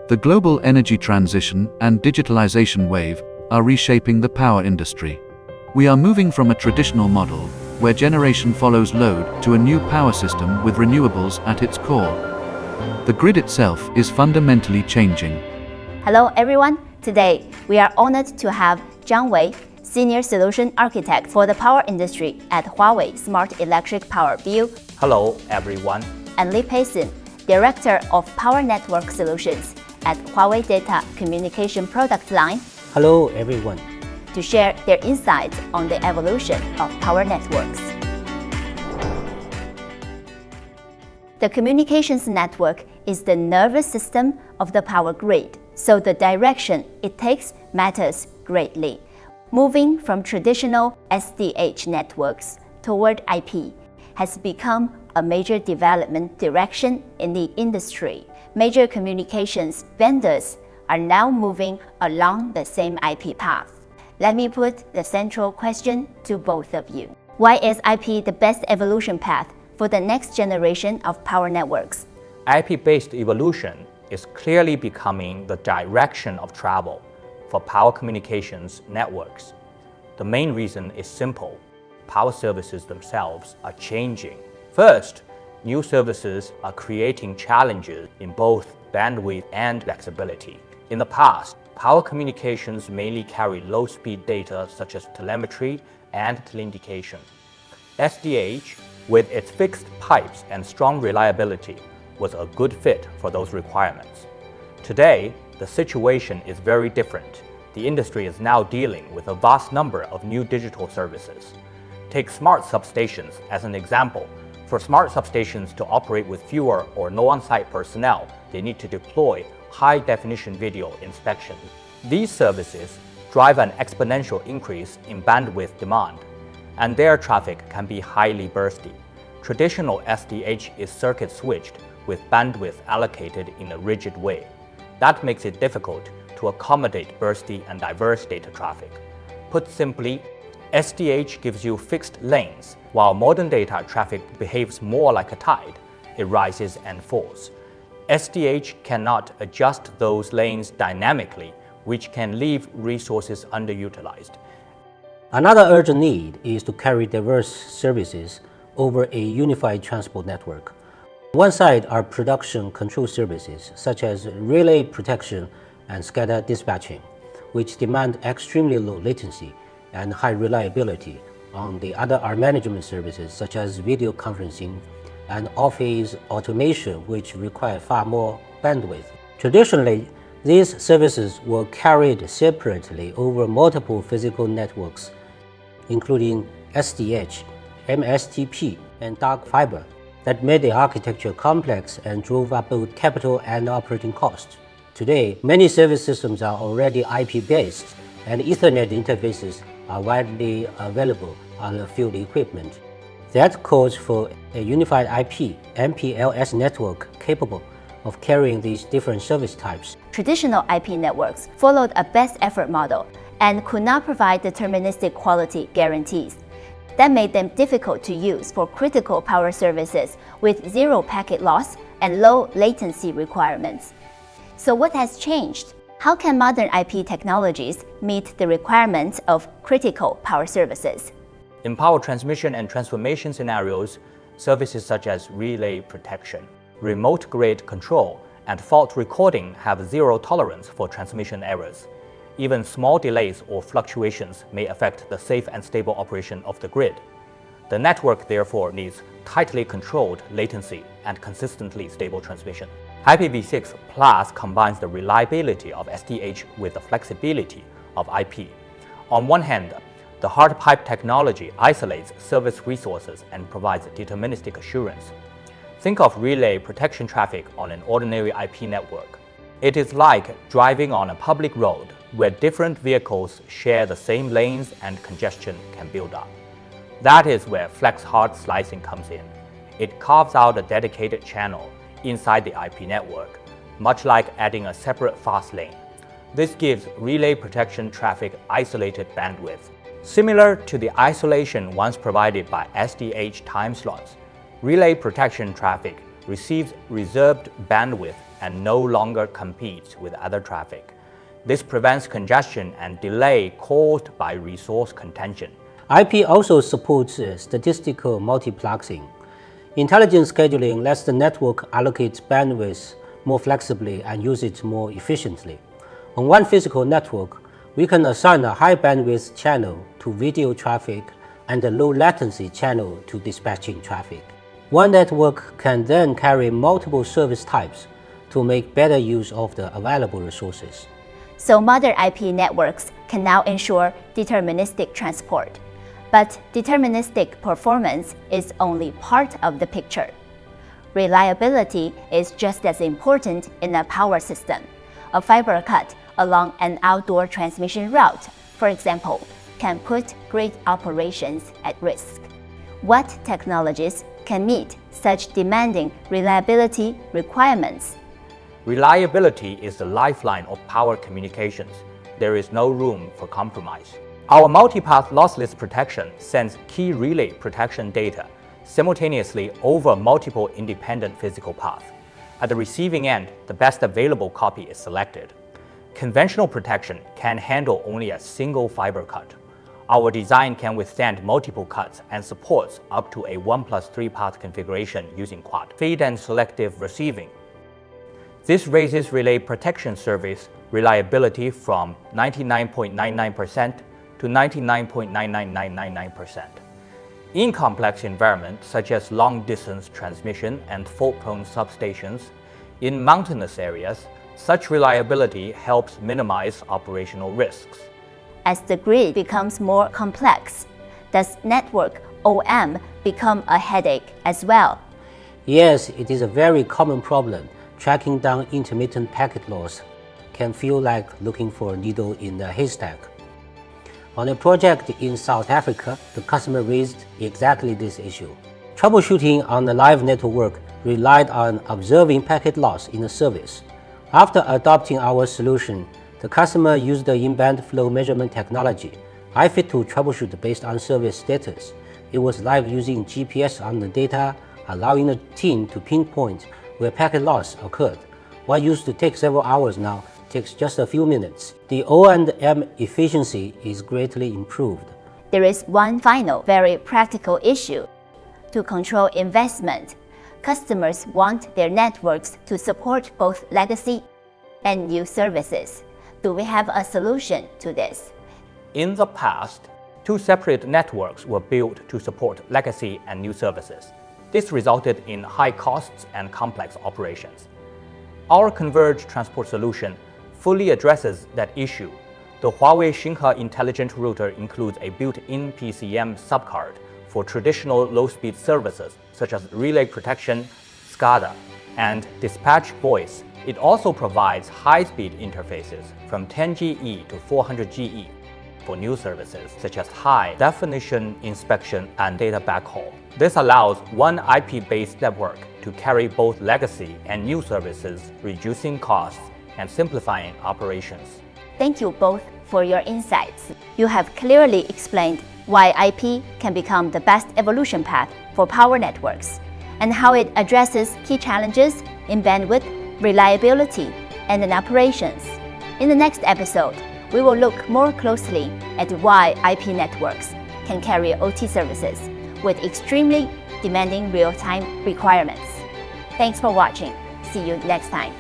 The global energy transition and digitalization wave are reshaping the power industry. We are moving from a traditional model, where generation follows load, to a new power system with renewables at its core. The grid itself is fundamentally changing. Hello everyone, today we are honored to have Zhang, Senior Solution Architect for the power industry at Huawei Smart Electric Power BU. Hello everyone. And Peixin, Director of Power Network Solutions at Huawei Data Communication Product Line. Hello everyone. To share their insights on the evolution of power networks. The communications network is the nervous system of the power grid, so the direction it takes matters greatly. Moving from traditional SDH networks toward IP has become a major development direction in the industry. Major communications vendors are now moving along the same IP path. Let me put the central question to both of you. Why is IP the best evolution path for the next generation of power networks? IP-based evolution is clearly becoming the direction of travel for power communications networks. The main reason is simple. Power services themselves are changing. First, new services are creating challenges in both bandwidth and flexibility. In the past, power communications mainly carry low-speed data such as telemetry and teleindication. SDH, with its fixed pipes and strong reliability, was a good fit for those requirements. Today, the situation is very different. The industry is now dealing with a vast number of new digital services. Take smart substations as an example. For smart substations to operate with fewer or no on-site personnel, they need to deploy high-definition video inspection. These services drive an exponential increase in bandwidth demand, and their traffic can be highly bursty. Traditional SDH is circuit switched with bandwidth allocated in a rigid way. That makes it difficult to accommodate bursty and diverse data traffic. Put simply, SDH gives you fixed lanes, while modern data traffic behaves more like a tide. It rises and falls. SDH cannot adjust those lanes dynamically, which can leave resources underutilized. Another urgent need is to carry diverse services over a unified transport network. On one side are production control services, such as relay protection and scatter dispatching, which demand extremely low latency and high reliability. On the other are management services, such as video conferencing and office automation, which require far more bandwidth. Traditionally, these services were carried separately over multiple physical networks, including SDH, MSTP, and dark fiber, that made the architecture complex and drove up both capital and operating costs. Today, many service systems are already IP-based, and Ethernet interfaces are widely available on the field equipment. That calls for a unified IP MPLS network capable of carrying these different service types. Traditional IP networks followed a best effort model and could not provide deterministic quality guarantees. That made them difficult to use for critical power services with zero packet loss and low latency requirements. So what has changed? How can modern IP technologies meet the requirements of critical power services? In power transmission and transformation scenarios, services such as relay protection, remote grid control, and fault recording have zero tolerance for transmission errors. Even small delays or fluctuations may affect the safe and stable operation of the grid. The network therefore needs tightly controlled latency and consistently stable transmission. IPv6 Plus combines the reliability of SDH with the flexibility of IP. On one hand, the hard pipe technology isolates service resources and provides deterministic assurance. Think of relay protection traffic on an ordinary IP network. It is like driving on a public road where different vehicles share the same lanes and congestion can build up. That is where flex hard slicing comes in. It carves out a dedicated channel inside the IP network, much like adding a separate fast lane. This gives relay protection traffic isolated bandwidth. Similar to the isolation once provided by SDH time slots, relay protection traffic receives reserved bandwidth and no longer competes with other traffic. This prevents congestion and delay caused by resource contention. IP also supports statistical multiplexing. Intelligent scheduling lets the network allocate bandwidth more flexibly and use it more efficiently. On one physical network, we can assign a high bandwidth channel to video traffic and a low latency channel to dispatching traffic. One network can then carry multiple service types to make better use of the available resources. So modern IP networks can now ensure deterministic transport. But deterministic performance is only part of the picture. Reliability is just as important in a power system. A fiber cut along an outdoor transmission route, for example, can put grid operations at risk. What technologies can meet such demanding reliability requirements? Reliability is the lifeline of power communications. There is no room for compromise. Our multipath lossless protection sends key relay protection data simultaneously over multiple independent physical paths. At the receiving end, the best available copy is selected. Conventional protection can handle only a single fiber cut. Our design can withstand multiple cuts and supports up to a 1+3 path configuration using quad feed and selective receiving. This raises relay protection service reliability from 99.99% to 99.99999%. In complex environments such as long-distance transmission and fault-prone substations, in mountainous areas, such reliability helps minimize operational risks. As the grid becomes more complex, does network OM become a headache as well? Yes, it is a very common problem. Tracking down intermittent packet loss can feel like looking for a needle in a haystack. On a project in South Africa, the customer raised exactly this issue. Troubleshooting on the live network relied on observing packet loss in the service. After adopting our solution, the customer used the in-band flow measurement technology, IFIT, to troubleshoot based on service status. It was live using GPS on the data, allowing the team to pinpoint where packet loss occurred. What used to take several hours now takes just a few minutes. The O&M efficiency is greatly improved. There is one final, very practical issue. To control investment, customers want their networks to support both legacy and new services. Do we have a solution to this? In the past, two separate networks were built to support legacy and new services. This resulted in high costs and complex operations. Our converged transport solution fully addresses that issue. The Huawei Xinghe Intelligent Router includes a built-in PCM subcard for traditional low-speed services such as relay protection, SCADA, and dispatch voice. It also provides high-speed interfaces from 10GE to 400GE for new services such as high-definition inspection and data backhaul. This allows one IP-based network to carry both legacy and new services, reducing costs and simplifying operations. Thank you both for your insights. You have clearly explained why IP can become the best evolution path for power networks and how it addresses key challenges in bandwidth, reliability, and in operations. In the next episode, we will look more closely at why IP networks can carry OT services with extremely demanding real-time requirements. Thanks for watching. See you next time.